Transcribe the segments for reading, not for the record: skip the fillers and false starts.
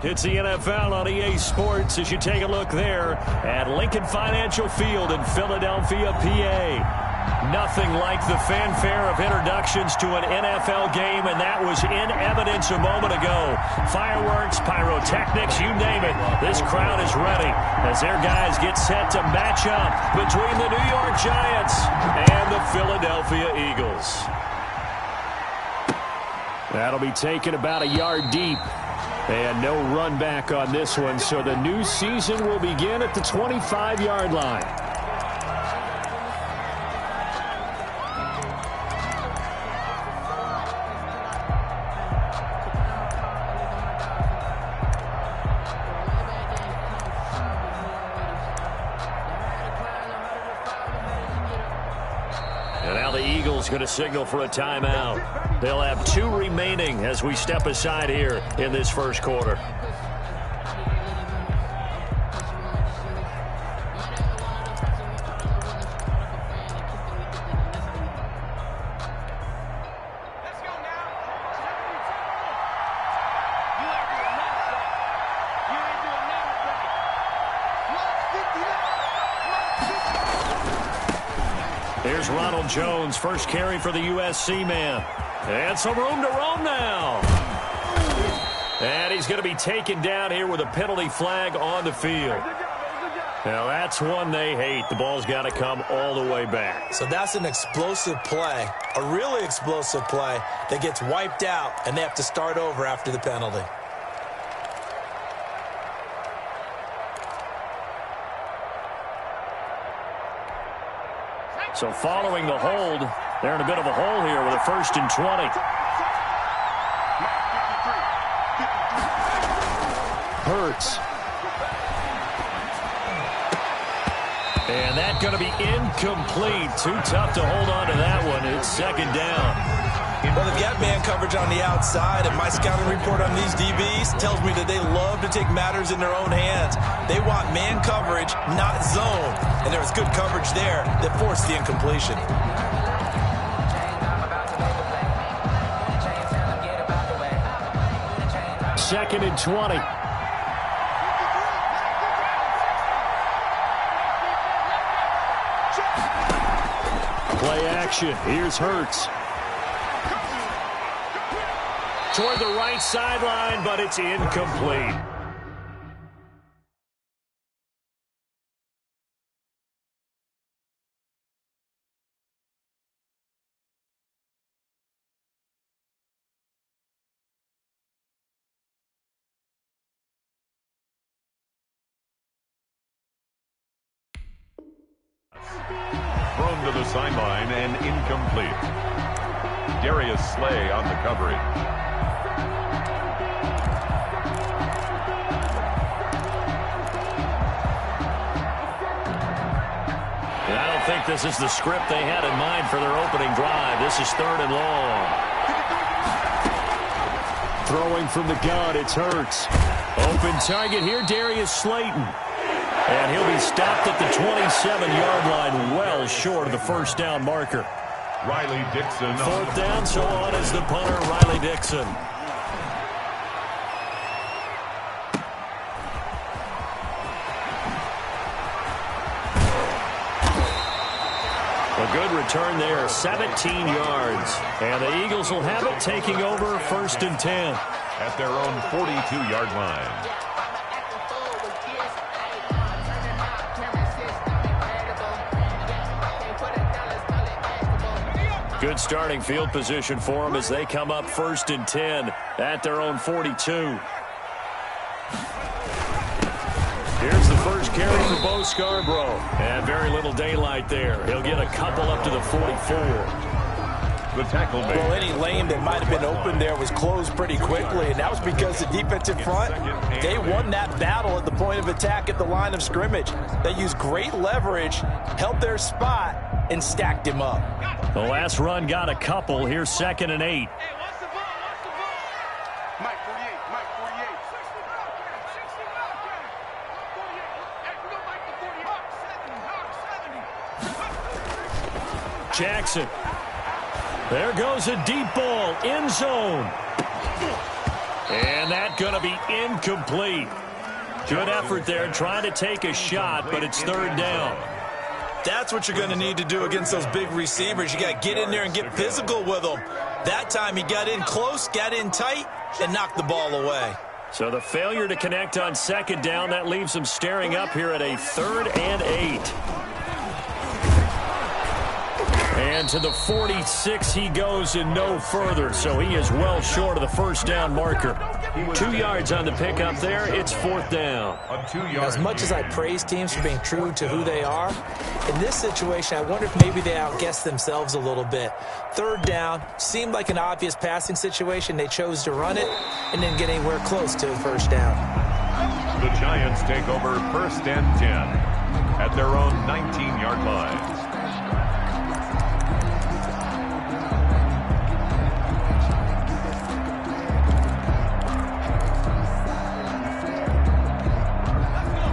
It's the NFL on EA Sports as you take a look there at Lincoln Financial Field in Philadelphia, PA. Nothing like the fanfare of introductions to an NFL game, and that was in evidence a moment ago. Fireworks, pyrotechnics, you name it. This crowd is ready as their guys get set to match up between the New York Giants and the Philadelphia Eagles. That'll be taken about a yard deep. And no run back on this one, so the new season will begin at the 25-yard line. And now the Eagles going to signal for a timeout. They'll have 2 remaining as we step aside here in this first quarter. Here's Ronald Jones, first carry for the USC man. And some room to roam now. And he's going to be taken down here with a penalty flag on the field. Now, that's one they hate. The ball's got to come all the way back. So that's an explosive play, a really explosive play that gets wiped out, and they have to start over after the penalty. So following the hold, they're in a bit of a hole here with a 1st and 20. Hurts. And that's going to be incomplete. Too tough to hold on to that one. It's 2nd down. Well, they've got man coverage on the outside, and my scouting report on these DBs tells me that they love to take matters in their own hands. They want man coverage, not zone. And there was good coverage there that forced the incompletion. Second and 20. Play action. Here's Hurts. Toward the right sideline, but it's incomplete. Thrown to the sideline and incomplete. Darius Slay on the coverage. And I don't think this is the script they had in mind for their opening drive. This is 3rd and long. Throwing from the gun, it's Hurts. Open target here, Darius Slayton. And he'll be stopped at the 27-yard line, well short of the 1st down marker. Riley Dixon. 4th down, so on is the punter, Riley Dixon. A good return there, 17 yards. And the Eagles will have it, taking over 1st and 10. At their own 42-yard line. Good starting field position for them as they come up 1st and 10 at their own 42. Here's the first carry for Bo Scarborough. And very little daylight there. He'll get a couple up to the 44. The tackle made. Well, any lane that might have been open there was closed pretty quickly, and that was because the defensive front, they won that battle at the point of attack at the line of scrimmage. They used great leverage, held their spot, and stacked him up. The last run got a couple. Here's 2nd and 8. Jackson. There goes a deep ball, end zone. And that's going to be incomplete. Good effort there trying to take a shot, but it's third down. That's what you're going to need to do against those big receivers. You got to get in there and get physical with them. That time he got in close, got in tight, and knocked the ball away. So the failure to connect on second down, that leaves him staring up here at a 3rd and 8. And to the 46 he goes and no further, so he is well short of the first down marker. 2 yards on the pickup there. It's 4th down. As much as I praise teams for being true to who they are, in this situation, I wonder if maybe they outguessed themselves a little bit. 3rd down, seemed like an obvious passing situation. They chose to run it and didn't get anywhere close to the first down. The Giants take over 1st and 10 at their own 19-yard line.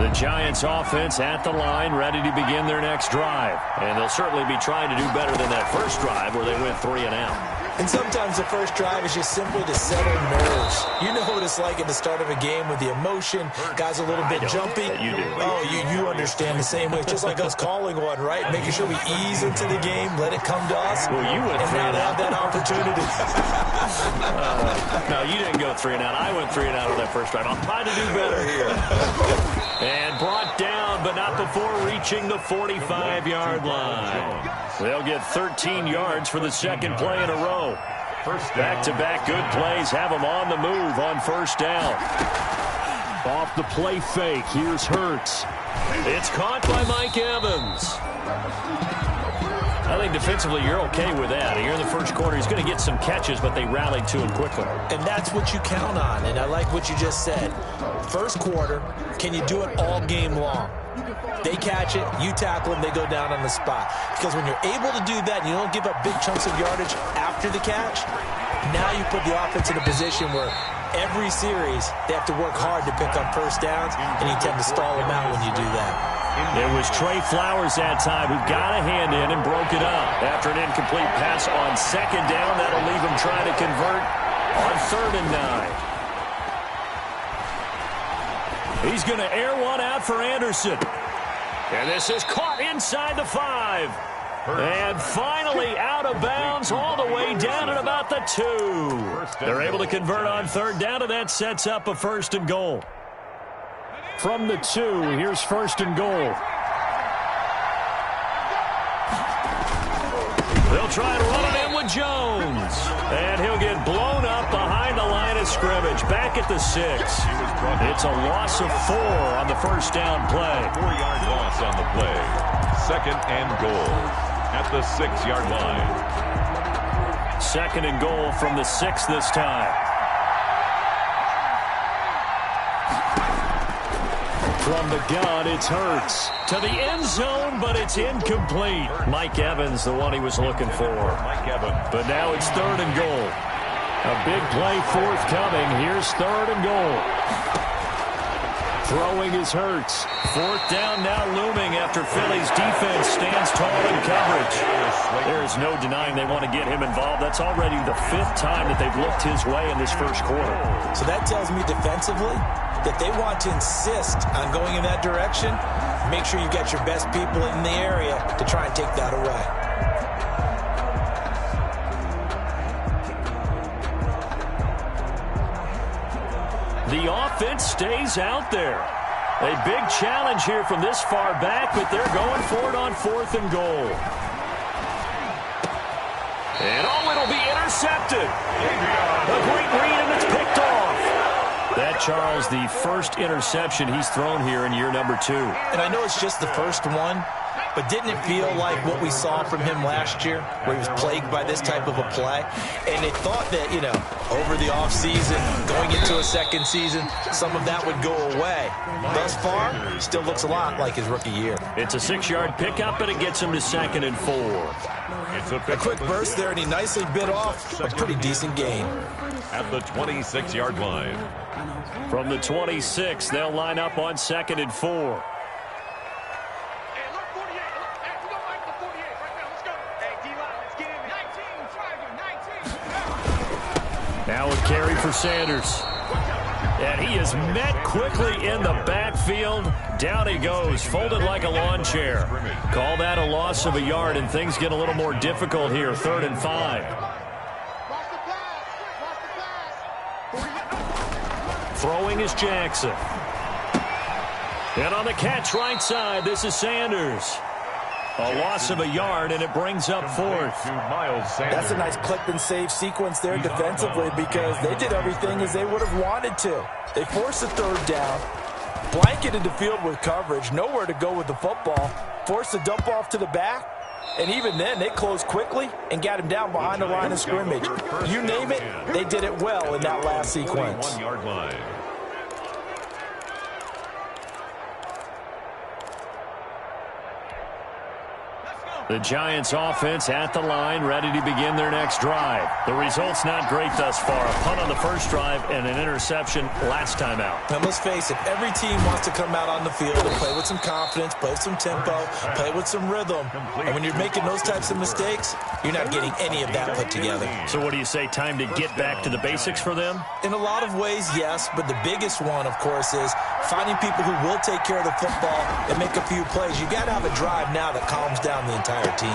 The Giants offense at the line, ready to begin their next drive. And they'll certainly be trying to do better than that first drive where they went 3 and out. And sometimes the first drive is just simply to settle nerves. You know what it's like at the start of a game with the emotion. Guys a little bit jumpy. You do. Oh, you understand the same way. It's just like us calling one, right? Making sure we ease into the game, let it come to us. Well, you went 3 and out. Have that opportunity. No, you didn't go 3 and out. I went 3 and out on that first drive. I'll try to do better here. And brought down, but not before reaching the 45-yard line. They'll get 13 yards for the second play in a row. Back-to-back good plays have them on the move on first down. Off the play fake, here's Hurts. It's caught by Mike Evans. I think defensively you're okay with that. Here in the first quarter, he's going to get some catches, but they rallied to him quickly. And that's what you count on, and I like what you just said. First quarter, can you do it all game long? They catch it, you tackle them, they go down on the spot. Because when you're able to do that and you don't give up big chunks of yardage after the catch, now you put the offense in a position where every series they have to work hard to pick up first downs, and you tend to stall them out when you do that. It was Trey Flowers that time who got a hand in and broke it up. After an incomplete pass on second down, that'll leave him trying to convert on 3rd and 9. He's going to air one out for Anderson. And this is caught inside the 5. And finally out of bounds all the way down at about the 2. They're able to convert on 3rd down, and that sets up a 1st and goal. From the 2, here's 1st and goal. They'll try and run it in with Jones. And he'll get blown up behind the line of scrimmage. Back at the 6. It's a loss of 4 on the first down play. 4-yard loss on the play. 2nd and goal at the 6-yard line. 2nd and goal from the 6 this time. From the gun, it's Hurts. To the end zone, but it's incomplete. Mike Evans, the one he was looking for. Mike Evans. But now it's 3rd and goal. A big play forthcoming. Here's 3rd and goal. Throwing is Hurts. 4th down now looming after Philly's defense stands tall in coverage. There is no denying they want to get him involved. That's already the 5th time that they've looked his way in this first quarter. So that tells me defensively that they want to insist on going in that direction. Make sure you get your best people in the area to try and take that away. The offense stays out there. A big challenge here from this far back, but they're going for it on 4th and goal. And it'll be intercepted. A great read, and it's picked off. That, Charles, the first interception he's thrown here in year number 2. And I know it's just the first one, but didn't it feel like what we saw from him last year, where he was plagued by this type of a play? And they thought that, over the offseason, going into a second season, some of that would go away. Thus far, still looks a lot like his rookie year. It's a 6-yard pickup, and it gets him to 2nd and 4. It's a quick burst there, and he nicely bit off a pretty decent gain. At the 26-yard line. From the 26, they'll line up on 2nd and 4. Now a carry for Sanders. And he is met quickly in the backfield. Down he goes, folded like a lawn chair. Call that a loss of a yard, and things get a little more difficult here, 3rd and 5. Throwing is Jackson. And on the catch right side, this is Sanders. A loss of a yard, and it brings up 4th. That's a nice clip and save sequence there defensively because they did everything as they would have wanted to. They forced a 3rd down, blanketed the field with coverage, nowhere to go with the football, forced a dump off to the back, and even then they closed quickly and got him down behind the line of scrimmage. You name it, they did it well in that last sequence. 1-yard line. The Giants offense at the line, ready to begin their next drive. The result's not great thus far. A punt on the first drive and an interception last time out. And let's face it, every team wants to come out on the field and play with some confidence, play with some tempo, play with some rhythm. And when you're making those types of mistakes, you're not getting any of that put together. So what do you say, time to get back to the basics for them? In a lot of ways, yes, but the biggest one, of course, is finding people who will take care of the football and make a few plays. You got to have a drive now that calms down the entire team.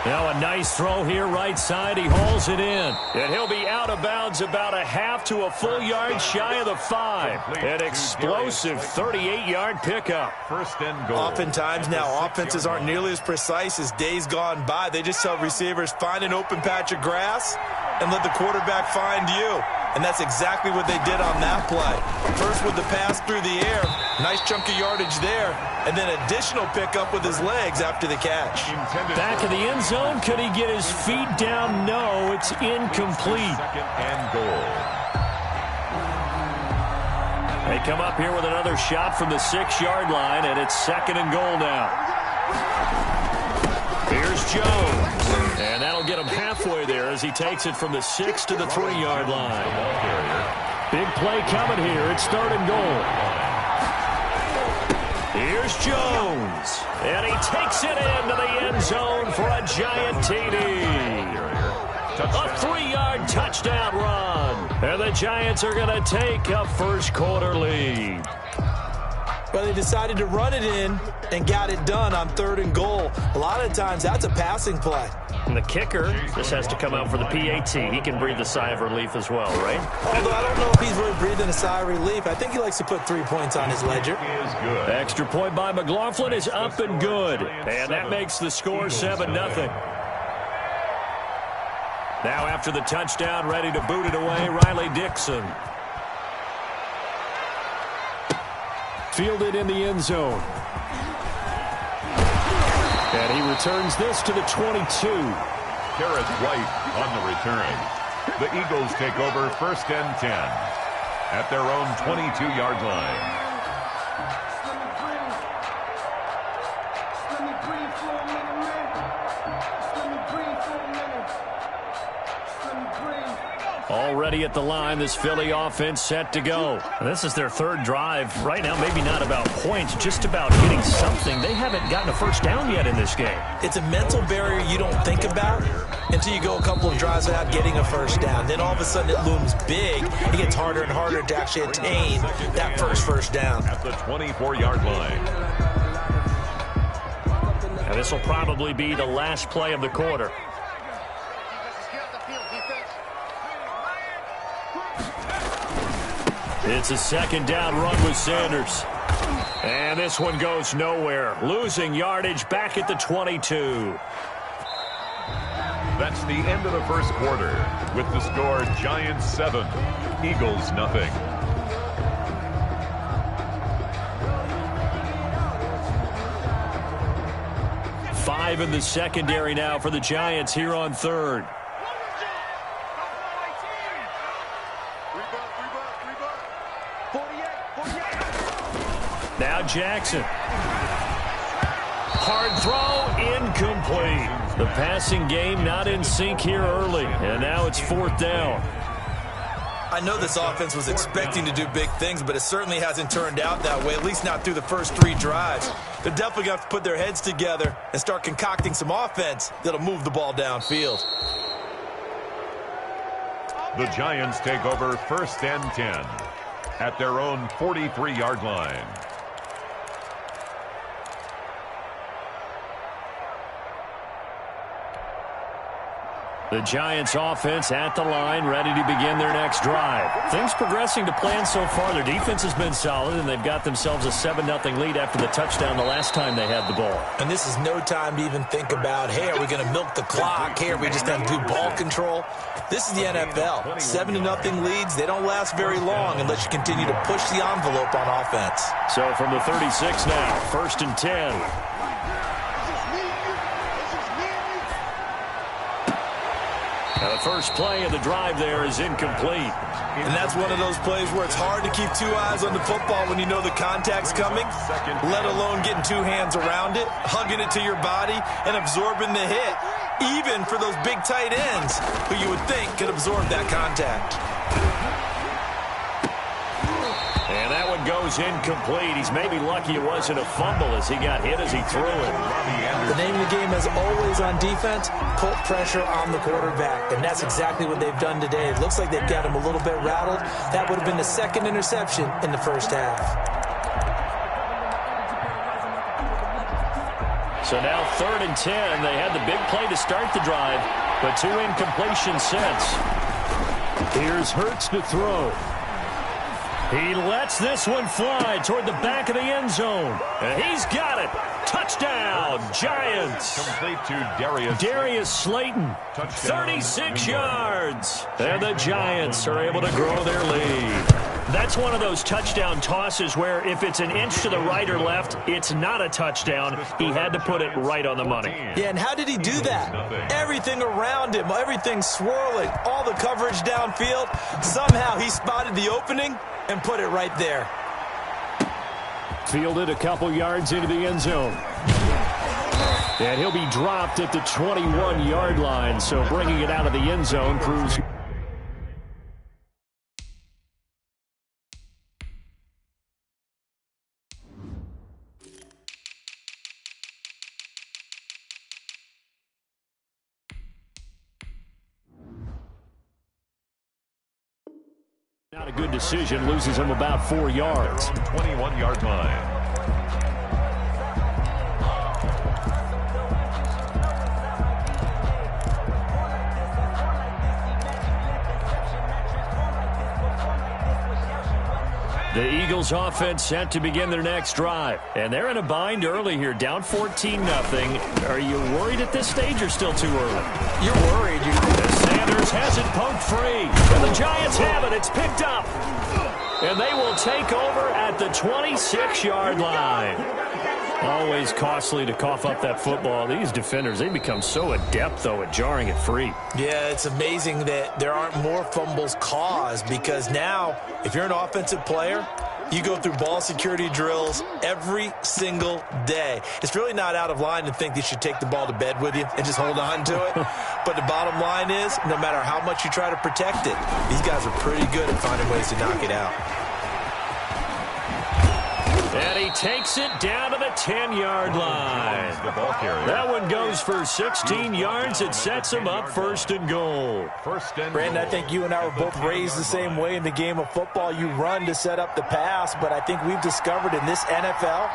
Now a nice throw here right side. He hauls it in. And he'll be out of bounds about a half to a full yard shy of the 5. An explosive 38-yard pickup. 1st and goal. Oftentimes now offenses aren't nearly as precise as days gone by. They just tell receivers, find an open patch of grass and let the quarterback find you. And that's exactly what they did on that play. First with the pass through the air, nice chunk of yardage there, and then additional pickup with his legs after the catch. Back in the end zone, could he get his feet down? No, it's incomplete. 2nd and goal. They come up here with another shot from the 6-yard line, and it's 2nd and goal now. Here's Jones. And that'll get him halfway there as he takes it from the 6 to the 3-yard line. Big play coming here. It's 3rd and goal. Here's Jones. And he takes it into the end zone for a giant TD. A 3-yard touchdown run. And the Giants are going to take a first-quarter lead. Well, they decided to run it in and got it done on 3rd and goal. A lot of times, that's a passing play. And the kicker just has to come out for the PAT. He can breathe a sigh of relief as well, right? Although I don't know if he's really breathing a sigh of relief. I think he likes to put 3 points on his ledger. Extra point by McLaughlin is up and good. And that makes the score 7-0. Now after the touchdown, ready to boot it away, Riley Dixon. Fielded in the end zone. And he returns this to the 22. Garrett White on the return. The Eagles take over 1st and 10 at their own 22-yard line. Already at the line, this Philly offense set to go. This is their 3rd drive. Right now, maybe not about points, just about getting something. They haven't gotten a first down yet in this game. It's a mental barrier you don't think about until you go a couple of drives without getting a first down. Then all of a sudden it looms big. It gets harder and harder to actually attain that first down. At the 24-yard line. And this will probably be the last play of the quarter. It's a 2nd down run with Sanders. And this one goes nowhere. Losing yardage back at the 22. That's the end of the first quarter. With the score, Giants 7, Eagles nothing. Five in the secondary now for the Giants here on 3rd. Now Jackson. Hard throw, incomplete. The passing game not in sync here early, and now it's 4th down. I know this offense was expecting to do big things, but it certainly hasn't turned out that way, at least not through the first 3 drives. They're definitely going to have to put their heads together and start concocting some offense that'll move the ball downfield. The Giants take over 1st and 10 at their own 43-yard line. The Giants offense at the line, ready to begin their next drive. Things progressing to plan so far. Their defense has been solid, and they've got themselves a 7-0 lead after the touchdown the last time they had the ball. And this is no time to even think about, hey, are we going to milk the clock? Hey, are we just going to do ball control? This is the NFL. 7-0 leads, they don't last very long unless you continue to push the envelope on offense. So from the 36 now, 1st and 10. Now the first play of the drive there is incomplete. And that's one of those plays where it's hard to keep two eyes on the football when you know the contact's coming, let alone getting two hands around it, hugging it to your body, and absorbing the hit, even for those big tight ends who you would think could absorb that contact. And that one goes incomplete. He's maybe lucky it wasn't a fumble as he got hit as he threw it. The name of the game, as always on defense, put pressure on the quarterback. And that's exactly what they've done today. It looks like they've got him a little bit rattled. That would have been the second interception in the first half. So now 3rd and 10. They had the big play to start the drive, but 2 incompletions since. Here's Hurts to throw. He lets this one fly toward the back of the end zone. And he's got it. Touchdown, Giants. Complete to Darius Slayton. 36 yards. And the Giants are able to grow their lead. That's one of those touchdown tosses where if it's an inch to the right or left, it's not a touchdown. He had to put it right on the money. Yeah, and how did he do that? Everything around him, everything swirling, all the coverage downfield. Somehow he spotted the opening and put it right there. Fielded a couple yards into the end zone. And he'll be dropped at the 21-yard line, so bringing it out of the end zone proves... Not a good decision, loses him about 4 yards. 21-yard line. The Eagles offense set to begin their next drive. And they're in a bind early here, down 14-0. Are you worried at this stage or still too early? You're worried. Sanders has it poked free. And the Giants have it. It's picked up. And they will take over at the 26-yard line. Always costly to cough up that football. These defenders, they become so adept, though, at jarring it free. Yeah, it's amazing that there aren't more fumbles caused because now, if you're an offensive player, you go through ball security drills every single day. It's really not out of line to think you should take the ball to bed with you and just hold on to it. But the bottom line is, no matter how much you try to protect it, these guys are pretty good at finding ways to knock it out. And he takes it down to the 10-yard line. That one goes for 16 yards. It sets him up 1st and goal. Brandon, I think you and I were both raised the same way in the game of football. You run to set up the pass, but I think we've discovered in this NFL,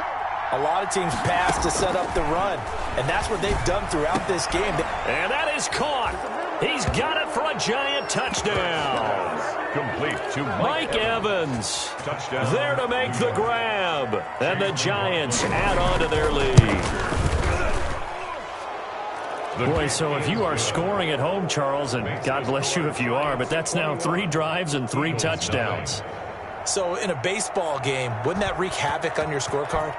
a lot of teams pass to set up the run, and that's what they've done throughout this game. And that is caught. He's got it for a Giant touchdown. Complete to Mike Evans. Touchdown. There to make the grab. And the Giants add on to their lead. Boy, so if you are scoring at home, Charles, and God bless you if you are, but that's now 3 drives and 3 touchdowns. So in a baseball game, wouldn't that wreak havoc on your scorecard?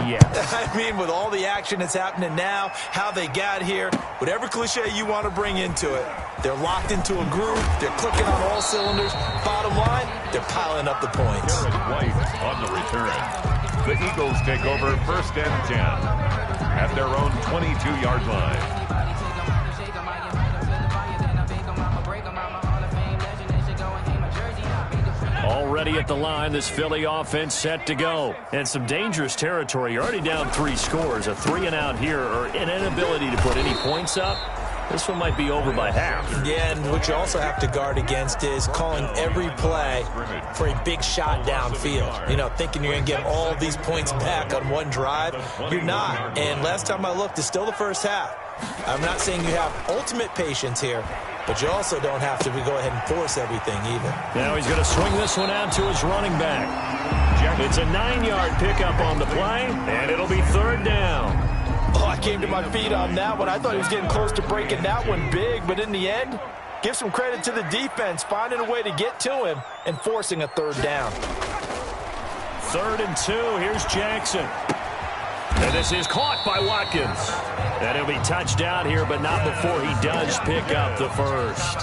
Yes. I mean, with all the action that's happening now, how they got here, whatever cliche you want to bring into it, they're locked into a groove, they're clicking on all cylinders. Bottom line, they're piling up the points. White on the return. The Eagles take over 1st and 10 at their own 22-yard line. Already at the line, this Philly offense set to go. And some dangerous territory. You're already down 3 scores. A 3-and-out here or an inability to put any points up. This one might be over by half. Yeah, and what you also have to guard against is calling every play for a big shot downfield. You know, thinking you're going to get all these points back on one drive. You're not. And last time I looked, it's still the first half. I'm not saying you have ultimate patience here, but you also don't have to go ahead and force everything either. Now he's going to swing this one out to his running back. It's a 9-yard pickup on the play, and it'll be third down. Oh, I came to my feet on that one. I thought he was getting close to breaking that one big, but in the end, give some credit to the defense, finding a way to get to him and forcing a third down. 3rd and 2. Here's Jackson. And this is caught by Watkins. And he'll be touched out here, but not before he does pick up the first.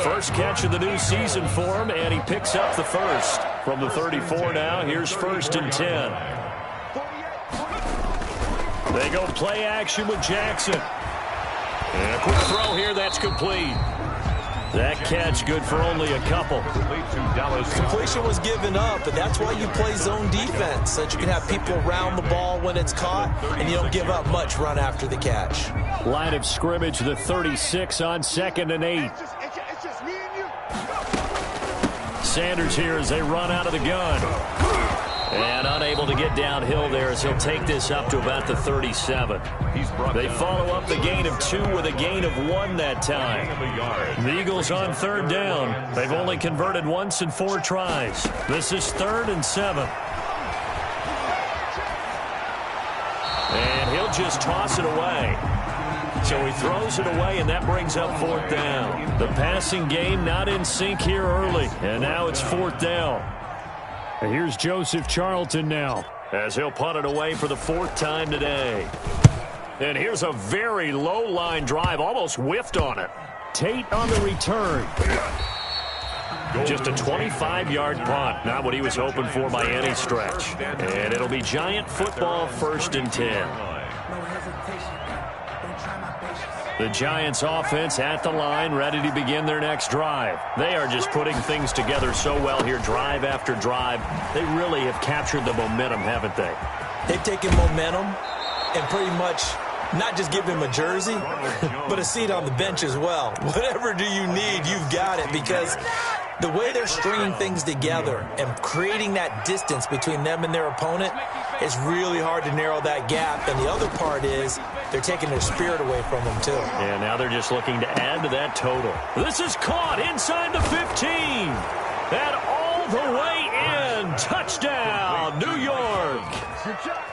First catch of the new season for him, and he picks up the first. From the 34 now, here's 1st and 10. They go play action with Jackson. And a quick throw here, that's complete. That catch good for only a couple. Completion was given up, but that's why you play zone defense, so that you can have people around the ball when it's caught, and you don't give up much run after the catch. Line of scrimmage, the 36 on 2nd and 8. Sanders here as they run out of the gun. And unable to get downhill there as he'll take this up to about the 37. They follow up the gain of 2 with a gain of 1 that time. The Eagles on 3rd down. They've only converted once in 4 tries. This is 3rd and 7. And he'll just toss it away. So he throws it away, and that brings up 4th down. The passing game not in sync here early, and now it's 4th down. And here's Joseph Charlton now, as he'll punt it away for the 4th time today. And here's a very low-line drive, almost whiffed on it. Tate on the return. Just a 25-yard punt, not what he was hoping for by any stretch. And it'll be Giant football, 1st and 10. The Giants offense at the line, ready to begin their next drive. They are just putting things together so well here, drive after drive. They really have captured the momentum, haven't they? They've taken momentum and pretty much not just give him a jersey, but a seat on the bench as well. Whatever do you need, you've got it, because the way they're stringing things together and creating that distance between them and their opponent is really hard to narrow that gap. And the other part is they're taking their spirit away from them, too. Yeah, now they're just looking to add to that total. This is caught inside the 15. And all the way in. Touchdown, New York.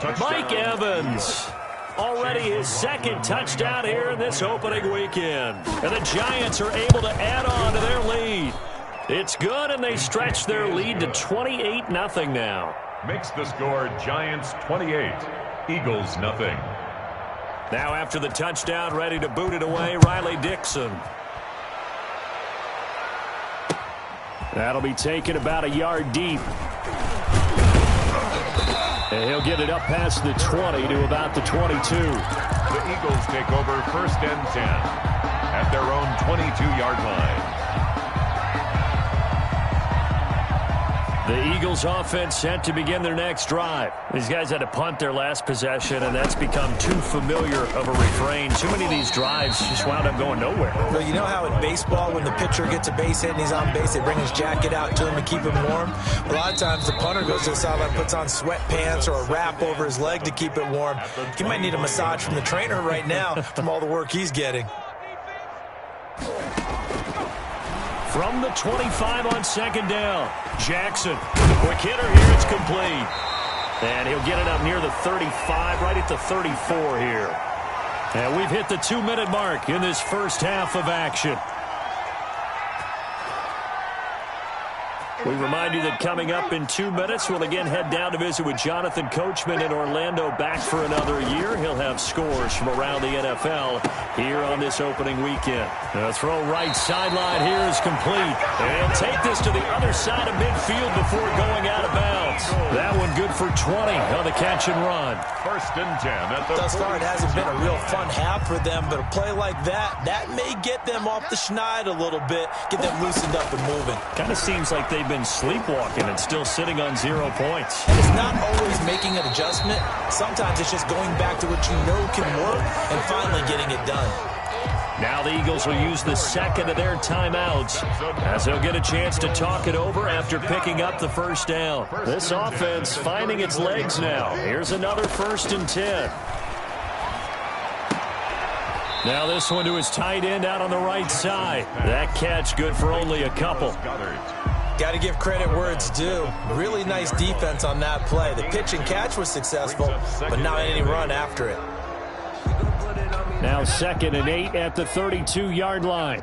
Touchdown. Mike Evans. Already his 2nd touchdown here in this opening weekend. And the Giants are able to add on to their lead. It's good, and they stretch their lead to 28-0 now. Makes the score Giants 28, Eagles nothing. Now after the touchdown, ready to boot it away, Riley Dixon. That'll be taken about a yard deep. And he'll get it up past the 20 to about the 22. The Eagles take over 1st and 10 at their own 22-yard line. The Eagles offense set to begin their next drive. These guys had to punt their last possession, and that's become too familiar of a refrain. Too many of these drives just wound up going nowhere. Well, you know how in baseball, when the pitcher gets a base hit and he's on base, they bring his jacket out to him to keep him warm? A lot of times the punter goes to the sideline, puts on sweatpants or a wrap over his leg to keep it warm. He might need a massage from the trainer right now from all the work he's getting. From the 25 on 2nd down, Jackson. Quick hitter here, it's complete. And he'll get it up near the 35, right at the 34 here. And we've hit the 2-minute mark in this first half of action. We remind you that coming up in 2 minutes, we'll again head down to visit with Jonathan Coachman in Orlando, back for another year. He'll have scores from around the NFL here on this opening weekend. The throw right sideline here is complete. And he'll take this to the other side of midfield before going out of bounds. That one good for 20 on the catch and run. 1st and 10 at the Thus far, it hasn't been a real fun half for them, but a play like that may get them off the schneid a little bit, get them loosened up and moving. Kind of seems like they've been sleepwalking and still sitting on 0 points. And it's not always making an adjustment. Sometimes it's just going back to what you know can work and finally getting it done. Now the Eagles will use the second of their timeouts as they'll get a chance to talk it over after picking up the first down. This offense finding its legs now. Here's another 1st and 10. Now this one to his tight end out on the right side. That catch good for only a couple. Got to give credit where it's due. Really nice defense on that play. The pitch and catch was successful, but not any run after it. Now 2nd and 8 at the 32-yard line.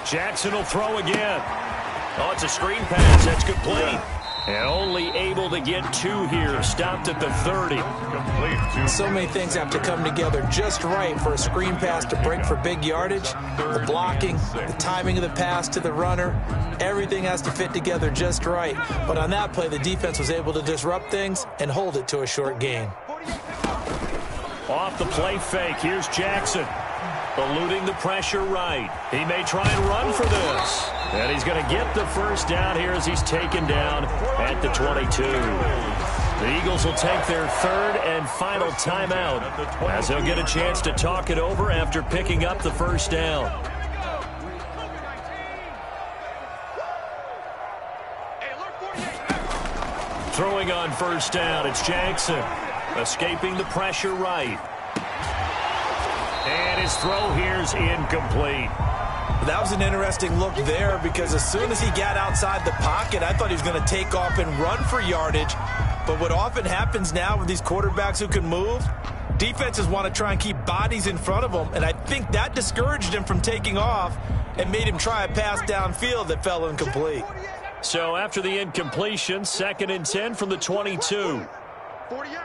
Jackson will throw again. Oh, it's a screen pass. That's complete. And only able to get 2 here. Stopped at the 30. So many things have to come together just right for a screen pass to break for big yardage. The blocking, the timing of the pass to the runner, everything has to fit together just right. But on that play, the defense was able to disrupt things and hold it to a short gain. Off the play fake, here's Jackson. Eluding the pressure right. He may try and run for this. And he's going to get the first down here as he's taken down at the 22. The Eagles will take their 3rd and final timeout as they'll get a chance to talk it over after picking up the first down. Throwing on first down, it's Jackson. Escaping the pressure right. And his throw here's incomplete. That was an interesting look there because as soon as he got outside the pocket, I thought he was going to take off and run for yardage. But what often happens now with these quarterbacks who can move, defenses want to try and keep bodies in front of them, and I think that discouraged him from taking off and made him try a pass downfield that fell incomplete. So after the incompletion, 2nd and 10 from the 22. 48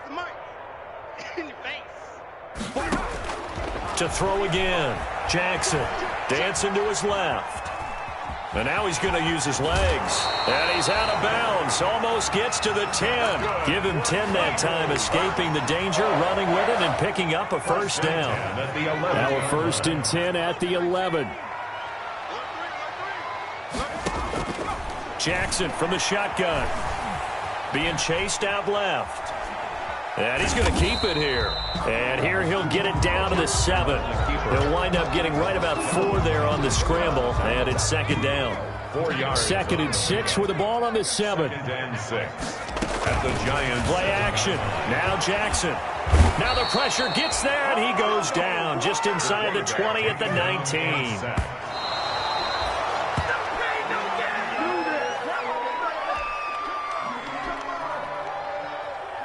the mic. In your face. To throw again, Jackson dancing to his left. And now he's going to use his legs. And he's out of bounds. Almost gets to the 10. Give him 10 that time, escaping the danger, running with it, and picking up a first down. Now a 1st and 10 at the 11. Jackson from the shotgun. Being chased out left. And he's going to keep it here. And here he'll get it down to the 7. He'll wind up getting right about 4 there on the scramble. And it's 2nd down. 4 yards. 2nd and 6 with the ball on the 7. 2nd and 6. At the Giants. Play action. Now Jackson. Now the pressure gets there, and he goes down just inside the 20 at the 19.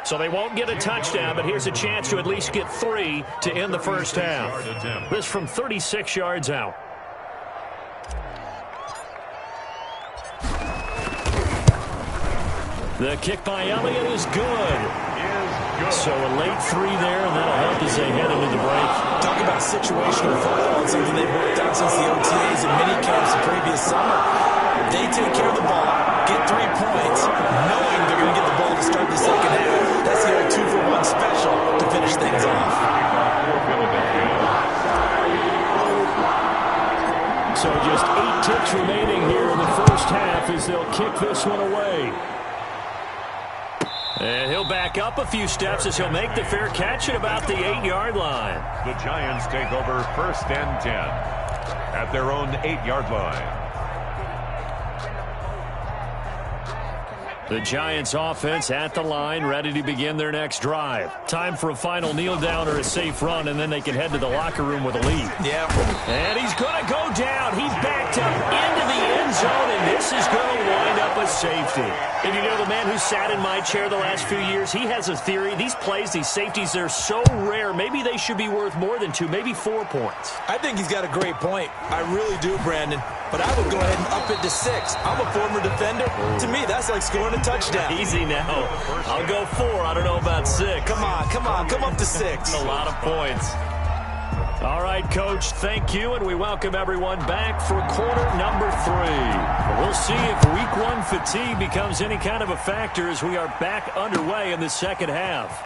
So they won't get a touchdown, but here's a chance to at least get 3 to end the first half. This from 36 yards out. The kick by Elliott is good. So a late 3 there, and that'll help as they head into the break. Talk about situational football, and something they've worked out since the OTAs and mini camps the previous summer. They take care of the ball, get 3 points, knowing they're going to get the ball to start the second half. That's the old 2-for-1 special to finish things off. So just 8 ticks remaining here in the first half as they'll kick this one away. And he'll back up a few steps as he'll make the fair catch at about the 8-yard line. The Giants take over 1st and 10 at their own 8-yard line. The Giants offense at the line, ready to begin their next drive. Time for a final kneel down or a safe run, and then they can head to the locker room with a lead. Yeah. And he's going to go down. He's backed up into the end zone, and this is going to wind up a safety. And you know, the man who sat in my chair the last few years, he has a theory. These plays, these safeties, they're so rare. Maybe they should be worth more than 2, maybe 4 points. I think he's got a great point. I really do, Brandon. But I would go ahead and up it to 6. I'm a former defender. To me, that's like scoring a touchdown. Easy now. I'll go 4. I don't know about 6. Come on. Come up to 6. A lot of points. All right, Coach, thank you, and we welcome everyone back for quarter number 3. We'll see if Week 1 fatigue becomes any kind of a factor as we are back underway in the second half.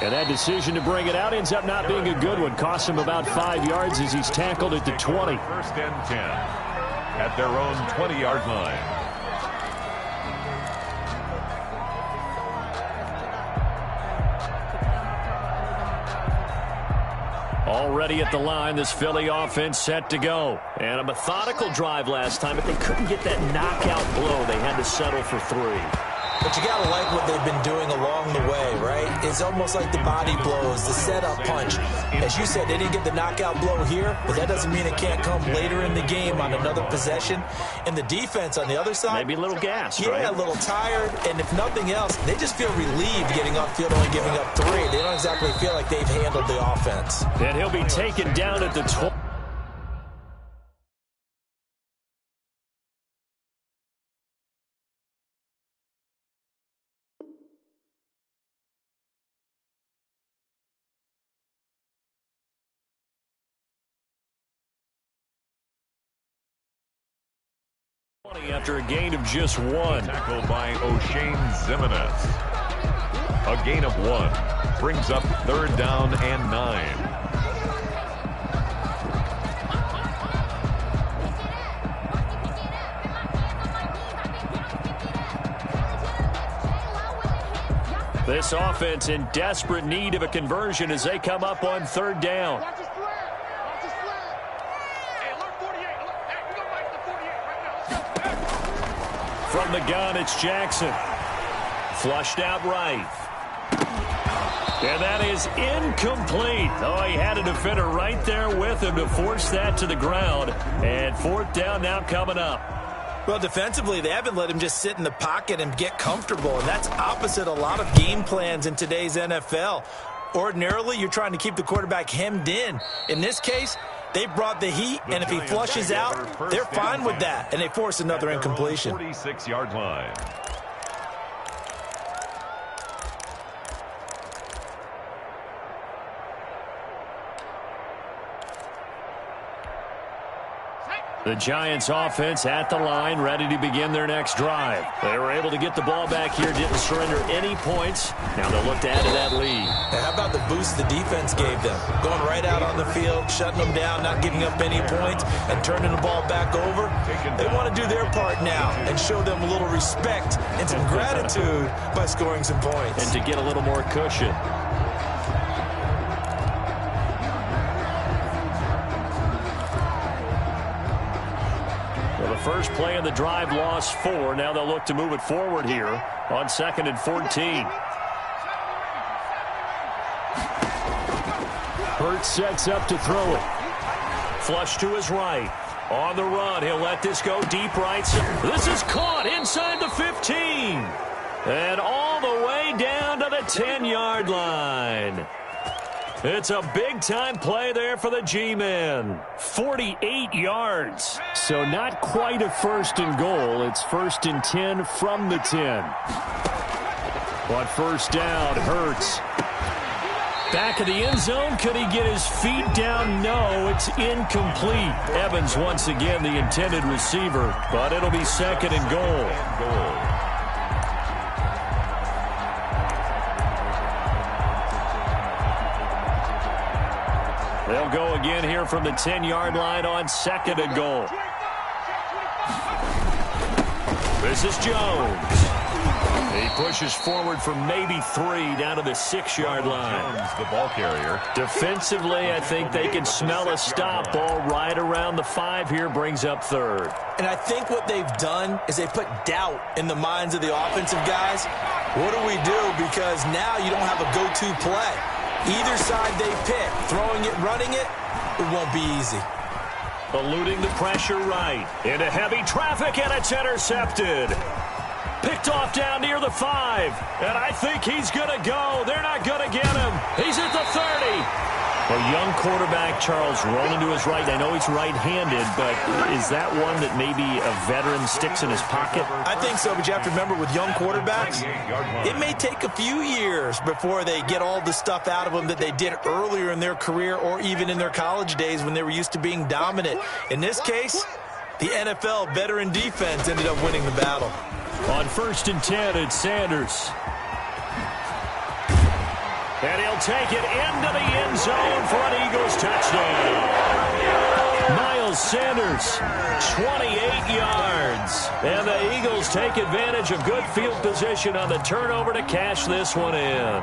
And that decision to bring it out ends up not being a good one. Costs him about 5 yards as he's tackled at the 20. 1st and 10 at their own 20-yard line. Already at the line, this Philly offense set to go. And a methodical drive last time, but they couldn't get that knockout blow. They had to settle for 3. But you got to like what they've been doing along the way, right? It's almost like the body blows, the setup punch. As you said, they didn't get the knockout blow here, but that doesn't mean it can't come later in the game on another possession. And the defense on the other side, maybe a little gas, yeah, right? a little tired. And if nothing else, they just feel relieved getting upfield, only giving up 3. They don't exactly feel like they've handled the offense. And he'll be taken down at the 12. After a gain of just 1. Tackled by O'Shane Zimenez. A gain of 1 brings up 3rd down and 9. This offense in desperate need of a conversion as they come up on 3rd down. Watch his flat. Watch his flat. Hey, alert 48. Alert. Hey, we go right to the 48 right now. Let's go. From the gun, it's Jackson. Flushed out right. And that is incomplete. Oh, he had a defender right there with him to force that to the ground. And 4th down now coming up. Well, defensively, they haven't let him just sit in the pocket and get comfortable, and that's opposite a lot of game plans in today's NFL. Ordinarily, you're trying to keep the quarterback hemmed in. In this case, they brought the heat, and if he flushes out, they're fine with that, and they force another incompletion. 46-yard line. The Giants offense at the line, ready to begin their next drive. They were able to get the ball back here, didn't surrender any points. Now they'll look to add to that lead. And how about the boost the defense gave them? Going right out on the field, shutting them down, not giving up any points, and turning the ball back over. They want to do their part now and show them a little respect and some gratitude by scoring some points. And to get a little more cushion. First play of the drive lost 4. Now they'll look to move it forward here on 2nd and 14. Hurts sets up to throw it. Flush to his right. On the run, he'll let this go deep right. This is caught inside the 15. And all the way down to the 10-yard line. It's a big-time play there for the G-men. 48 yards. So not quite a 1st and goal. It's 1st and 10 from the 10. On 1st down, Hurts. Back of the end zone. Could he get his feet down? No, it's incomplete. Evans once again the intended receiver, but it'll be 2nd and goal. They'll go again here from the 10-yard line on 2nd and goal. This is Jones. He pushes forward for maybe 3 down to the 6-yard line. Jones, the ball carrier. Defensively, I think they can smell a stop ball right around the 5 here, brings up 3rd. And I think what they've done is they put doubt in the minds of the offensive guys. What do we do? Because now you don't have a go-to play. Either side they pick, throwing it, running it, it won't be easy. Eluding the pressure right. Into heavy traffic, and it's intercepted. Picked off down near the 5. And I think he's going to go. They're not going to get him. He's at the 30. A young quarterback, Charles, rolling to his right. I know he's right-handed, but is that one that maybe a veteran sticks in his pocket? I think so, but you have to remember with young quarterbacks, it may take a few years before they get all the stuff out of them that they did earlier in their career or even in their college days when they were used to being dominant. In this case, the NFL veteran defense ended up winning the battle. On 1st and 10, it's Sanders. And he'll take it into the end zone for an Eagles touchdown. Miles Sanders, 28 yards. And the Eagles take advantage of good field position on the turnover to cash this one in.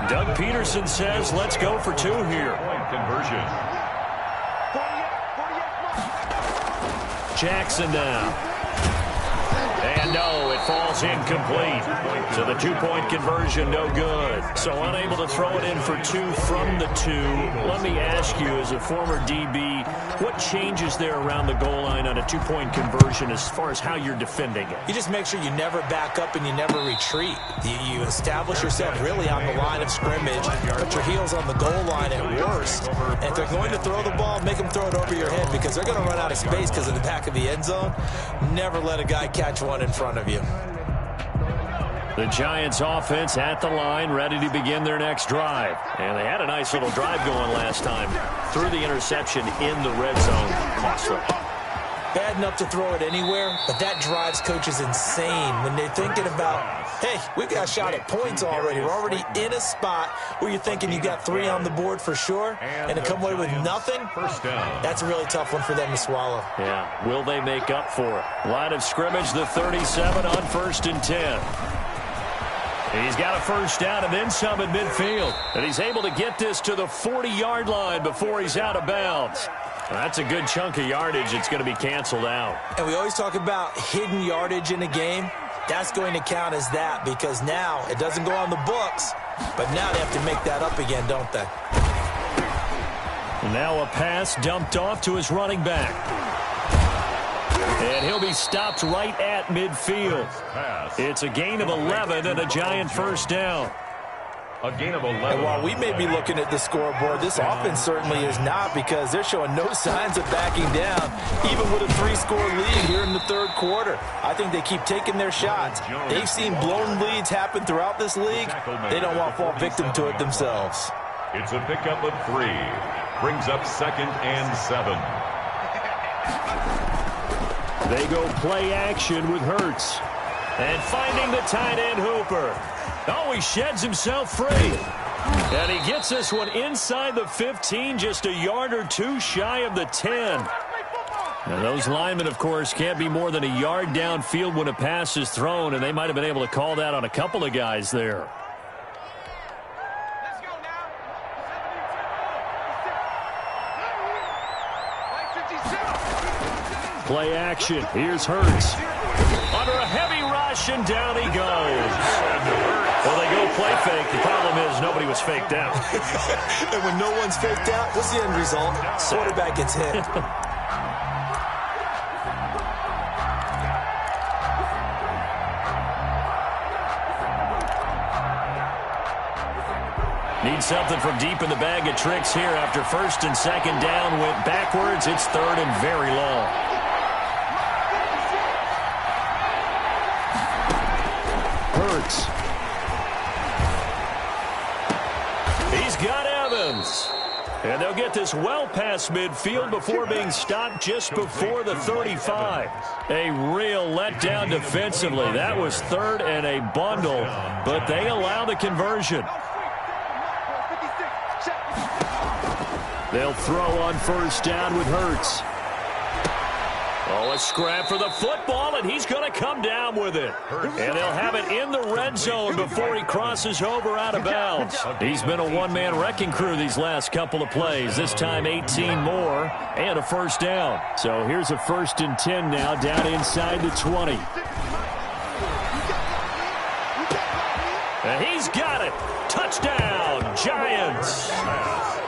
Doug Peterson says, let's go for 2 here. Point conversion. Jackson now. And no, it falls incomplete. So the 2-point conversion, no good. So unable to throw it in for 2 from the 2. Let me ask you, as a former DB, what changes there around the goal line on a 2-point conversion as far as how you're defending it? You just make sure you never back up and you never retreat. You establish yourself really on the line of scrimmage, put your heels on the goal line at worst. And if they're going to throw the ball, make them throw it over your head because they're going to run out of space because of the back of the end zone. Never let a guy catch one in front of you. The Giants offense at the line, ready to begin their next drive. And they had a nice little drive going last time. Threw the interception in the red zone. Costly. Bad enough to throw it anywhere, but that drives coaches insane when they're thinking about, hey, we've got a shot at points already. We're already in a spot where you're thinking you got 3 on the board for sure, and to come away with nothing, that's a really tough one for them to swallow. Yeah, will they make up for it? Line of scrimmage, the 37 on 1st and 10. He's got a first down and then some at midfield. And he's able to get this to the 40-yard line before he's out of bounds. That's a good chunk of yardage. It's going to be canceled out. And we always talk about hidden yardage in a game. That's going to count as that because now it doesn't go on the books, but now they have to make that up again, don't they? Now a pass dumped off to his running back. And he'll be stopped right at midfield. It's a gain of 11 and a Giant first down. A gain of 11. And while we may be looking at the scoreboard, this offense certainly is not because they're showing no signs of backing down, even with a 3-score lead here in the 3rd quarter. I think they keep taking their shots. They've seen blown leads happen throughout this league. They don't want to fall victim to it themselves. It's a pickup of 3. Brings up 2nd and 7. They go play action with Hurts. And finding the tight end Hooper. Oh, he sheds himself free. And he gets this one inside the 15, just a yard or 2 shy of the 10. And those linemen, of course, can't be more than a yard downfield when a pass is thrown, and they might have been able to call that on a couple of guys there. Play action. Here's Hurts. Under a heavy rush, and down he goes. Well, they go play fake. The problem is nobody was faked out. And when no one's faked out, what's the end result? Quarterback gets hit. Need something from deep in the bag of tricks here after 1st and 2nd down. Went backwards. It's 3rd and very long. Hurts. He's got Evans. And they'll get this well past midfield before being stopped just before the 35. A real letdown defensively. That was 3rd and a bundle, but they allow the conversion. They'll throw on 1st down with Hurts. Oh, a scrap for the football, and he's going to come down with it. And they'll have it in the red zone before he crosses over out of bounds. He's been a one-man wrecking crew these last couple of plays. This time 18 more and a first down. So here's a 1st and 10 now down inside the 20. And he's got it. Touchdown, Giants.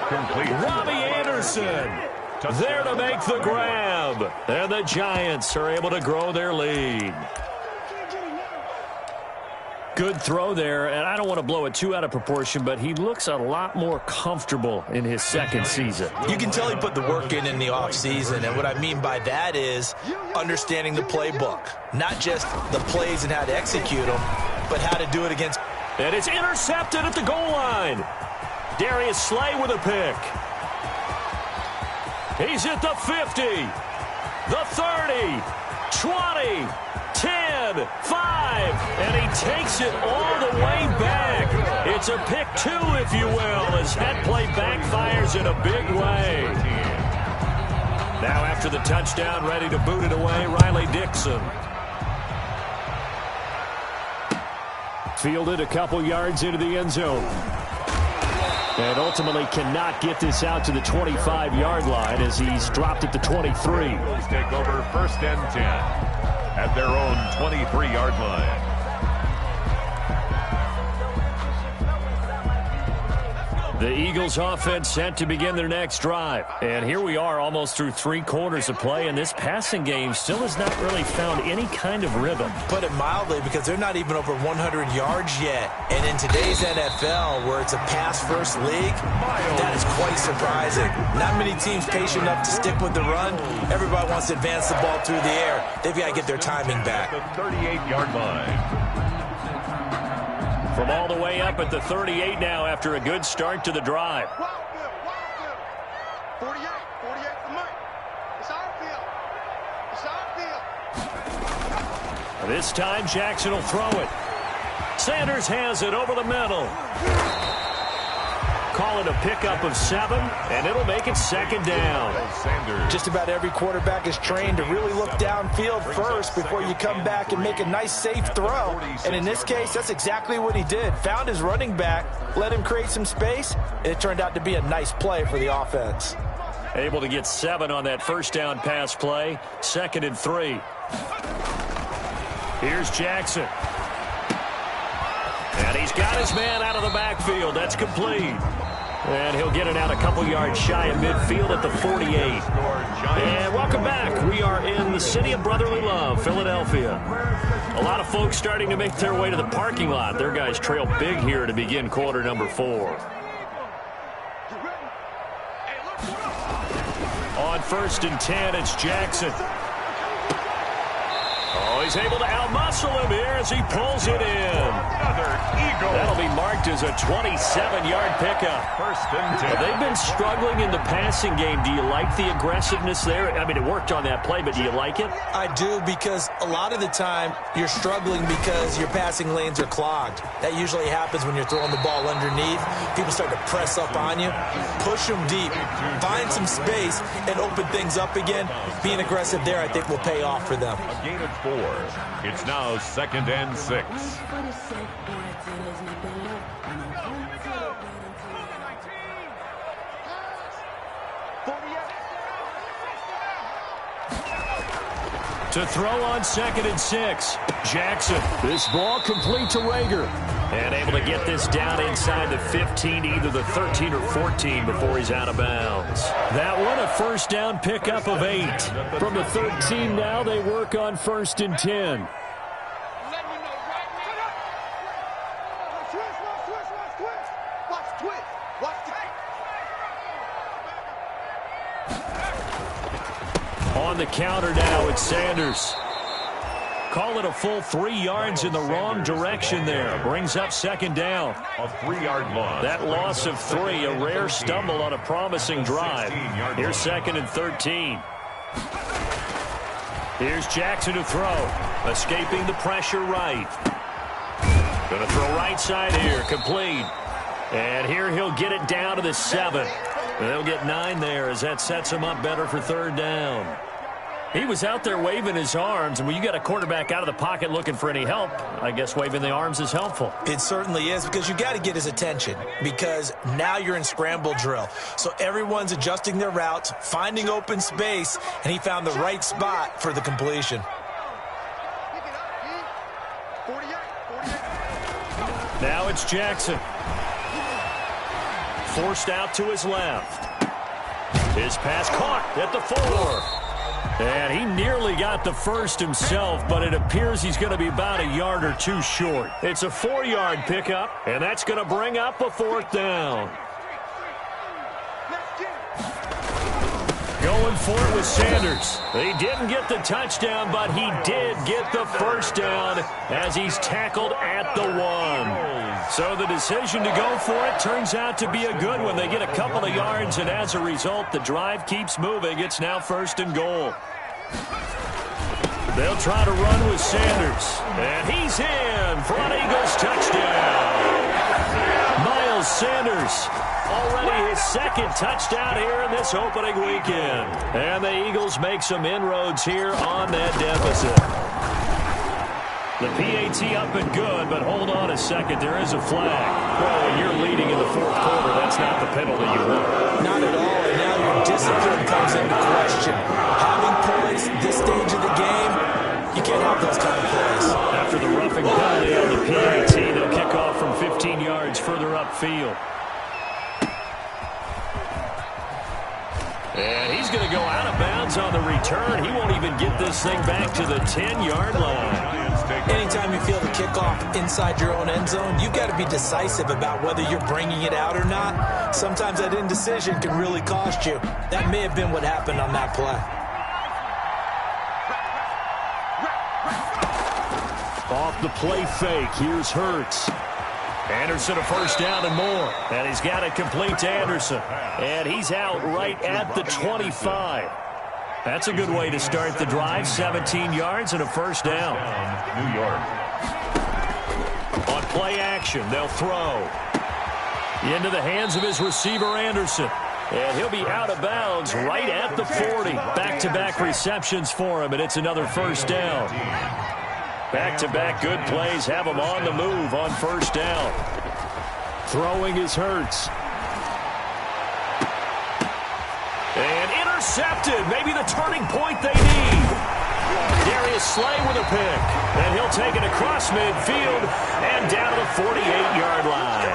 Complete. Robbie Anderson there to make the grab. And the Giants are able to grow their lead. Good throw there, and I don't want to blow it too out of proportion, but he looks a lot more comfortable in his 2nd season. You can tell he put the work in the offseason, and what I mean by that is understanding the playbook. Not just the plays and how to execute them, but how to do it against. And it's intercepted at the goal line. Darius Slay with a pick. He's at the 50, the 30, 20, 10, 5, and he takes it all the way back. It's a pick 2, if you will, as that play backfires in a big way. Now after the touchdown, ready to boot it away, Riley Dixon. Fielded a couple yards into the end zone. And ultimately cannot get this out to the 25-yard line as he's dropped at the 23. Eagles take over 1st and 10 at their own 23-yard line. The Eagles offense set to begin their next drive. And here we are almost through 3 quarters of play, and this passing game still has not really found any kind of rhythm. Put it mildly, because they're not even over 100 yards yet. And in today's NFL, where it's a pass-first league, that is quite surprising. Not many teams patient enough to stick with the run. Everybody wants to advance the ball through the air. They've got to get their timing back. The 38-yard line. From all the way up at the 38 now after a good start to the drive. 48 for Mike. It's our field. It's our field. This time Jackson will throw it. Sanders has it over the middle. Call it a pickup of 7, and it'll make it 2nd down. Just about every quarterback is trained to really look downfield first before you come back and make a nice, safe throw. And in this case, that's exactly what he did. Found his running back, let him create some space, and it turned out to be a nice play for the offense. Able to get 7 on that 1st down pass play. 2nd and 3. Here's Jackson. And he's got his man out of the backfield. That's complete. And he'll get it out a couple yards shy of midfield at the 48. And welcome back. We are in the city of brotherly love, Philadelphia. A lot of folks starting to make their way to the parking lot. Their guys trail big here to begin quarter number 4. On 1st and 10, it's Jackson. Oh, he's able to outmuscle him here as he pulls it in. That'll be marked as a 27-yard pickup. 1st and 10. They've been struggling in the passing game. Do you like the aggressiveness there? I mean, it worked on that play, but do you like it? I do, because a lot of the time you're struggling because your passing lanes are clogged. That usually happens when you're throwing the ball underneath. People start to press up on you. Push them deep. Find some space and open things up again. Being aggressive there, I think, will pay off for them. A gain of 4. It's now 2nd and 6. To throw on 2nd and 6. Jackson. This ball complete to Rager. And able to get this down inside the 15, either the 13 or 14 before he's out of bounds. That one, a 1st down pickup of 8. From the 13 now, they work on 1st and 10. On the counter now, it's Sanders. Call it a full 3 yards in the wrong direction there. Brings up 2nd down. A 3-yard loss. That loss of 3, a rare stumble on a promising drive. Here's 2nd and 13. Here's Jackson to throw. Escaping the pressure right. Going to throw right side here. Complete. And here he'll get it down to the 7. And they'll get 9 there as that sets him up better for 3rd down. He was out there waving his arms, and when you got a quarterback out of the pocket looking for any help, I guess waving the arms is helpful. It certainly is, because you got to get his attention, because now you're in scramble drill. So everyone's adjusting their routes, finding open space, and he found the right spot for the completion. Now it's Jackson. Forced out to his left. His pass caught at the 4. And he nearly got the 1st himself, but it appears he's going to be about a yard or 2 short. It's a 4-yard pickup, and that's going to bring up a 4th down. Going for it with Sanders. He didn't get the touchdown, but he did get the 1st down as he's tackled at the 1. So the decision to go for it turns out to be a good one. They get a couple of yards, and as a result, the drive keeps moving. It's now 1st and goal. They'll try to run with Sanders. And he's in for an Eagles touchdown. Miles Sanders, already his 2nd touchdown here in this opening weekend. And the Eagles make some inroads here on that deficit. The PAT up and good, but hold on a second. There is a flag. Well, when you're leading in the fourth quarter, that's not the penalty you want. Not at all, and now your discipline comes into question. Having points this stage of the game, you can't have those kind of plays. After the roughing penalty on the PAT, they'll kick off from 15 yards further upfield. And he's going to go out of bounds on the return. He won't even get this thing back to the 10-yard line. Anytime you feel the kickoff inside your own end zone, you've got to be decisive about whether you're bringing it out or not. Sometimes that indecision can really cost you. That may have been what happened on that play. Off the play fake, here's Hurts. Anderson a first down and more. And he's got it complete to Anderson. And he's out right at the 25. That's a good way to start the drive. 17 yards and a first down. New York. On play action, they'll throw. Into the hands of his receiver, Anderson. And he'll be out of bounds right at the 40. Back-to-back receptions for him, and it's another first down. Back-to-back good plays have him on the move on first down. Throwing is Hurts. And intercepted. Maybe the turning point they need. Darius Slay with a pick. And he'll take it across midfield and down to the 48-yard line.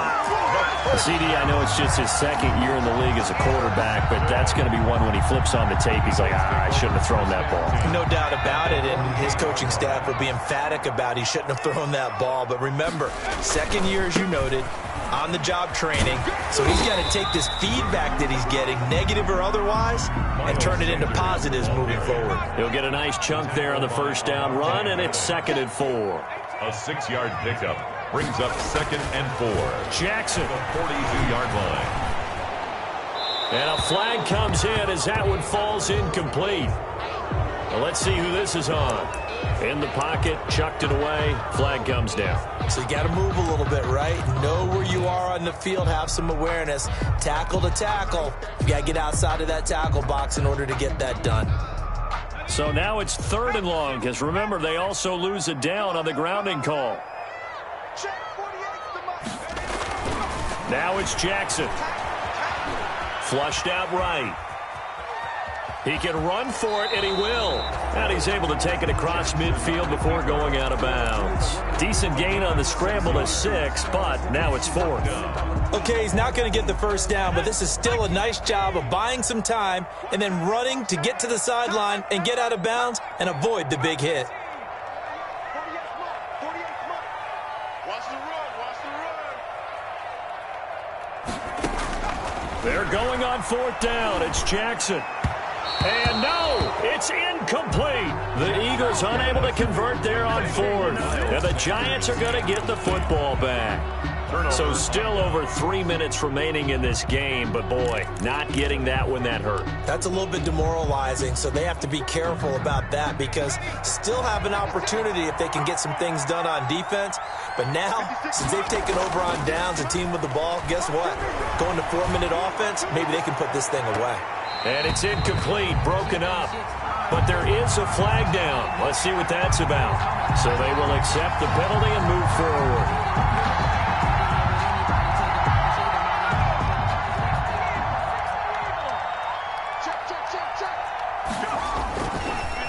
CD, I know it's just his second year in the league as a quarterback, but that's going to be one when he flips on the tape. He's like, I shouldn't have thrown that ball. No doubt about it, and his coaching staff will be emphatic about he shouldn't have thrown that ball. But remember, second year, as you noted, on-the-job training. So he's got to take this feedback that he's getting, negative or otherwise, and turn it into positives moving forward. He'll get a nice chunk there on the first down run, and it's 2nd and 4. A 6-yard pickup brings up 2nd and 4. Jackson. The 42-yard line. And a flag comes in as that one falls incomplete. Well, let's see who this is on. In the pocket, chucked it away, flag comes down. So you got to move a little bit, right? Know where you are on the field, have some awareness. Tackle to tackle. You got to get outside of that tackle box in order to get that done. So now it's 3rd and long, because remember, they also lose it down on the grounding call. Now it's Jackson. Flushed out right. He can run for it, and he will. And he's able to take it across midfield before going out of bounds. Decent gain on the scramble to 6, but now it's 4th. Okay, he's not going to get the first down, but this is still a nice job of buying some time and then running to get to the sideline and get out of bounds and avoid the big hit. Watch the run, watch the run. They're going on 4th down. It's Jackson. And no, it's incomplete. The Eagles unable to convert there on 4th. And the Giants are going to get the football back. So still over 3 minutes remaining in this game, but boy, not getting that when that hurt. That's a little bit demoralizing, so they have to be careful about that because still have an opportunity if they can get some things done on defense. But now, since they've taken over on downs and team with the ball, guess what? Going to 4-minute offense, maybe they can put this thing away. And it's incomplete, broken up. But there is a flag down. Let's see what that's about. So they will accept the penalty and move forward.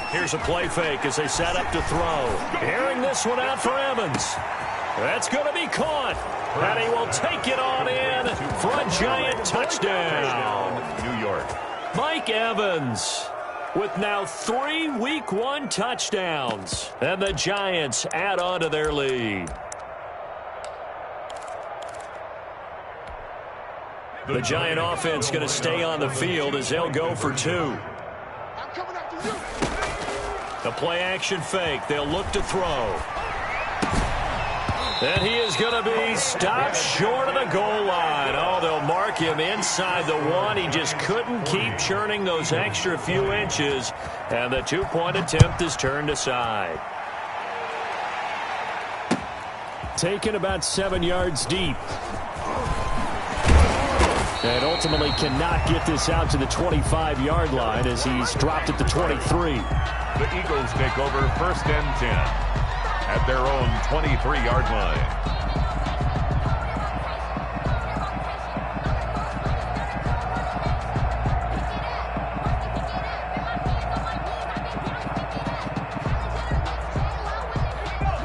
Here's a play fake as they set up to throw. Airing this one out for Evans. That's going to be caught. And he will take it on in for a Giant touchdown. New York. Mike Evans with now 3 Week 1 touchdowns. And the Giants add on to their lead. The Giant offense going to stay on the field as they'll go for 2. I'm coming after you. The play action fake. They'll look to throw. And he is going to be stopped short of the goal line. Oh, they'll mark him inside the 1. He just couldn't keep churning those extra few inches. And the 2-point attempt is turned aside. Taken about 7 yards deep. And ultimately cannot get this out to the 25-yard line as he's dropped at the 23. The Eagles take over 1st and 10. at their own 23-yard line.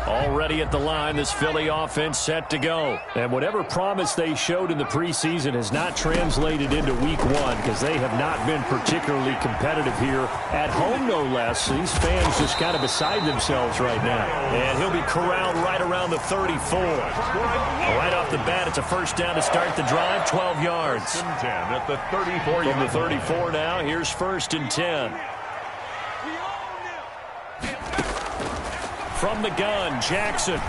Already at the line, this Philly offense set to go. And whatever promise they showed in the preseason has not translated into week one because they have not been particularly competitive here at home, no less. These fans just kind of beside themselves right now. And he'll be corralled right around the 34. Right off the bat, it's a first down to start the drive, 12 yards. 10 at the 34. From the 34 now, here's 1st and 10. From the gun, Jackson.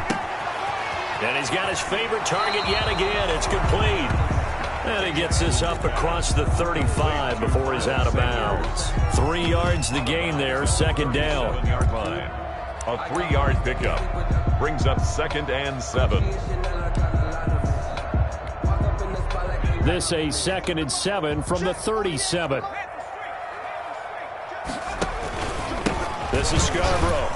And he's got his favorite target yet again. It's complete. And he gets this up across the 35 before he's out of bounds. 3 yards the gain there, 2nd down. 7-yard line. A 3-yard pickup brings up 2nd and 7. This a 2nd and 7 from the 37. This is Scarborough.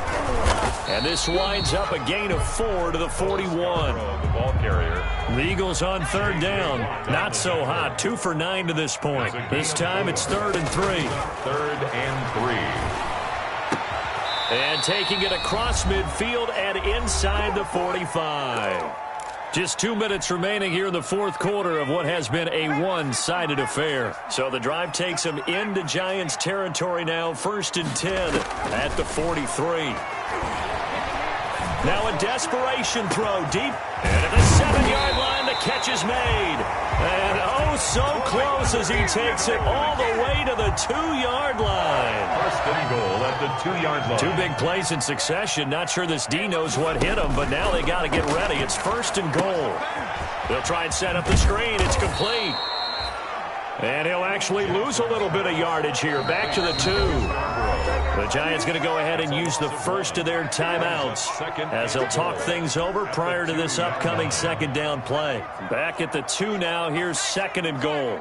And this winds up a gain of 4 to the 41. The ball carrier. The Eagles on 3rd down. Not so hot. 2 for 9 to this point. This time it's 3rd and 3. 3rd and 3. And taking it across midfield and inside the 45. Just 2 minutes remaining here in the 4th quarter of what has been a one-sided affair. So the drive takes them into Giants territory now. 1st and 10 at the 43. Now a desperation throw deep. And at the 7-yard line, the catch is made. And oh, so close as he takes it all the way to the 2-yard line. 1st and goal at the 2-yard line. 2 big plays in succession. Not sure this D knows what hit him, but now they got to get ready. It's 1st and goal. They'll try and set up the screen. It's complete. And he'll actually lose a little bit of yardage here. Back to the 2. The Giants going to go ahead and use the first of their timeouts as they'll talk things over prior to this upcoming 2nd down play. Back at the 2 now. Here's 2nd and goal.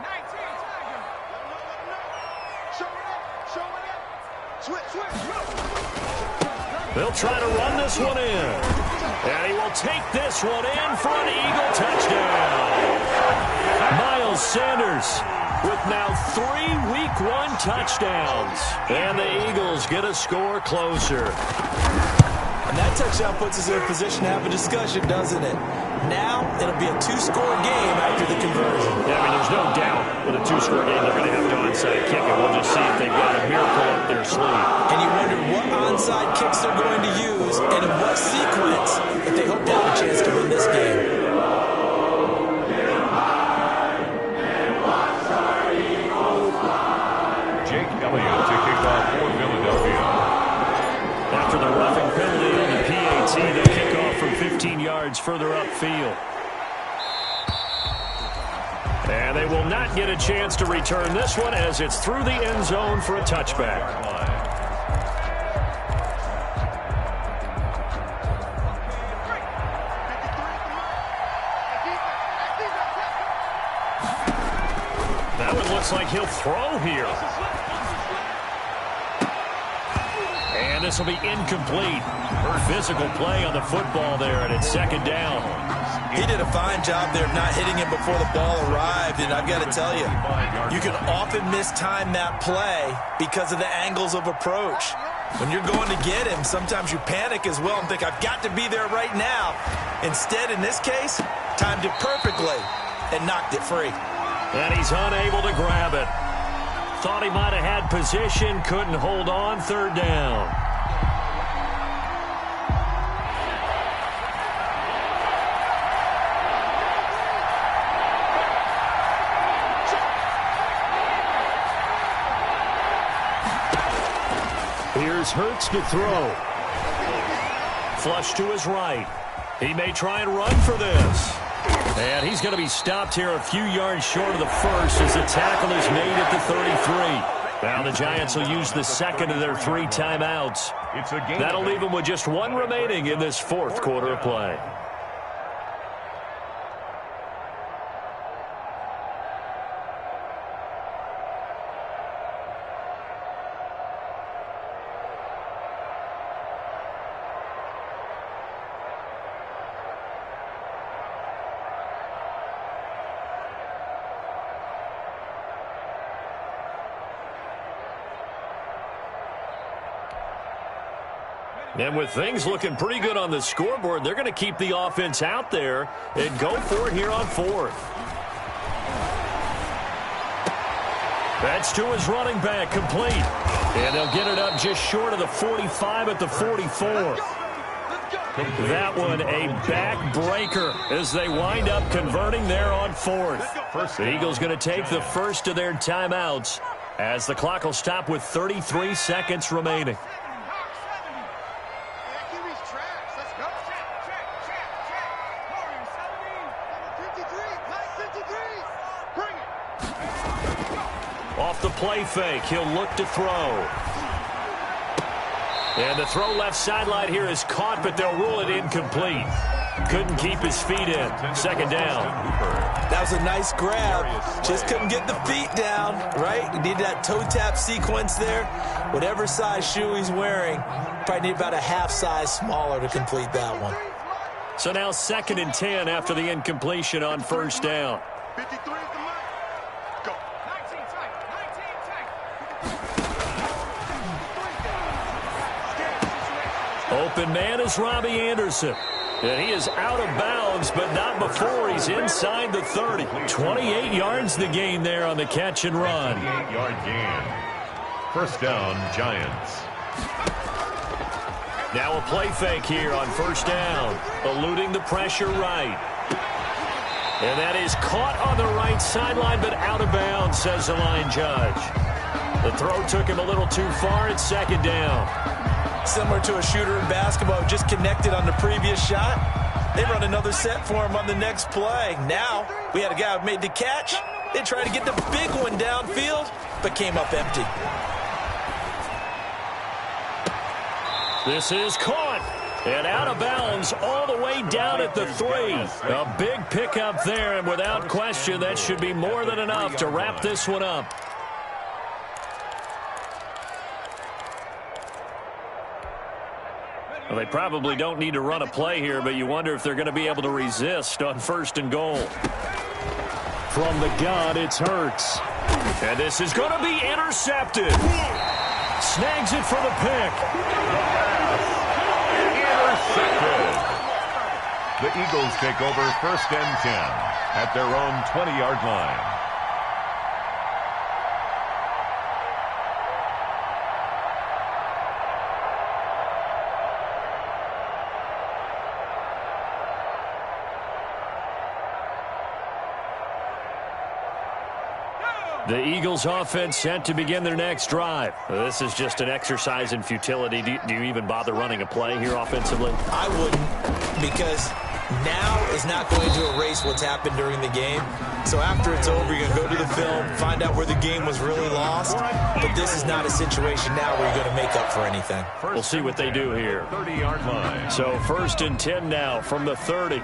They'll try to run this one in. And he will take this one in for an Eagle touchdown. Miles Sanders with now 3 Week 1 touchdowns. And the Eagles get a score closer. And that touchdown puts us in a position to have a discussion, doesn't it? Now, it'll be a 2-score game after the conversion. Yeah, I mean, there's no doubt with a 2-score game they're going to have to onside kick it. We'll just see if they've got a miracle up their sleeve. And you wonder what onside kicks they're going to use and in what sequence if they hope to have a chance to win this game. To kick off for Philadelphia. After the roughing penalty on the PAT, they'll kick off from 15 yards further upfield. And they will not get a chance to return this one as it's through the end zone for a touchback. That one looks like he'll throw here. And this will be incomplete. Physical play on the football there, and it's 2nd down. He did a fine job there of not hitting him before the ball arrived, and I've got to tell you, you can often mistime that play because of the angles of approach. When you're going to get him, sometimes you panic as well and think, I've got to be there right now. Instead, in this case, timed it perfectly and knocked it free. And he's unable to grab it. Thought he might have had position, couldn't hold on, 3rd down. Here's Hurts to throw. Flush to his right. He may try and run for this. And he's going to be stopped here a few yards short of the first as the tackle is made at the 33. Now the Giants will use the 2nd of their 3 timeouts. That'll leave them with just 1 remaining in this 4th quarter of play. And with things looking pretty good on the scoreboard, they're going to keep the offense out there and go for it here on 4th. That's to his running back, complete. And they'll get it up just short of the 45 at the 44. That one a backbreaker as they wind up converting there on 4th. The Eagles going to take the first of their timeouts as the clock will stop with 33 seconds remaining. Off the play fake, he'll look to throw. And the throw left sideline here is caught, but they'll rule it incomplete. Couldn't keep his feet in. Second down. That was a nice grab. Just couldn't get the feet down, right? He needed that toe tap sequence there. Whatever size shoe he's wearing, probably need about a half size smaller to complete that one. So now 2nd and 10 after the incompletion on first down. 53 is the mark. Go. 19 tight. 19 tight. Open man is Robbie Anderson. And he is out of bounds, but not before he's inside the 30. 28 yards the gain there on the catch and run. 28-yard gain. First down, Giants. Now a play fake here on first down, eluding the pressure right. And that is caught on the right sideline, but out of bounds, says the line judge. The throw took him a little too far at second down. Similar to a shooter in basketball, just connected on the previous shot. They run another set for him on the next play. Now, we had a guy who made the catch. They tried to get the big one downfield, but came up empty. This is caught and out of bounds all the way down at the 3. A big pickup there, and without question, that should be more than enough to wrap this one up. Well, they probably don't need to run a play here, but you wonder if they're going to be able to resist on 1st and goal. From the gun, it's Hurts. And this is going to be intercepted. Snags it for the pick. Intercepted. The Eagles take over 1st and 10 at their own 20-yard line. The Eagles offense set to begin their next drive. This is just an exercise in futility. Do you even bother running a play here offensively? I wouldn't, because now is not going to erase what's happened during the game. So after it's over, you're going to go to the film, find out where the game was really lost. But this is not a situation now where you're going to make up for anything. We'll see what they do here. 30-yard line. So 1st and 10 now from the 30.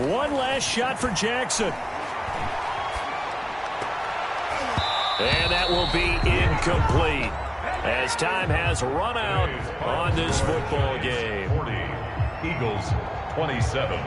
One last shot for Jackson. And that will be incomplete as time has run out on this football game. 40, Eagles 27.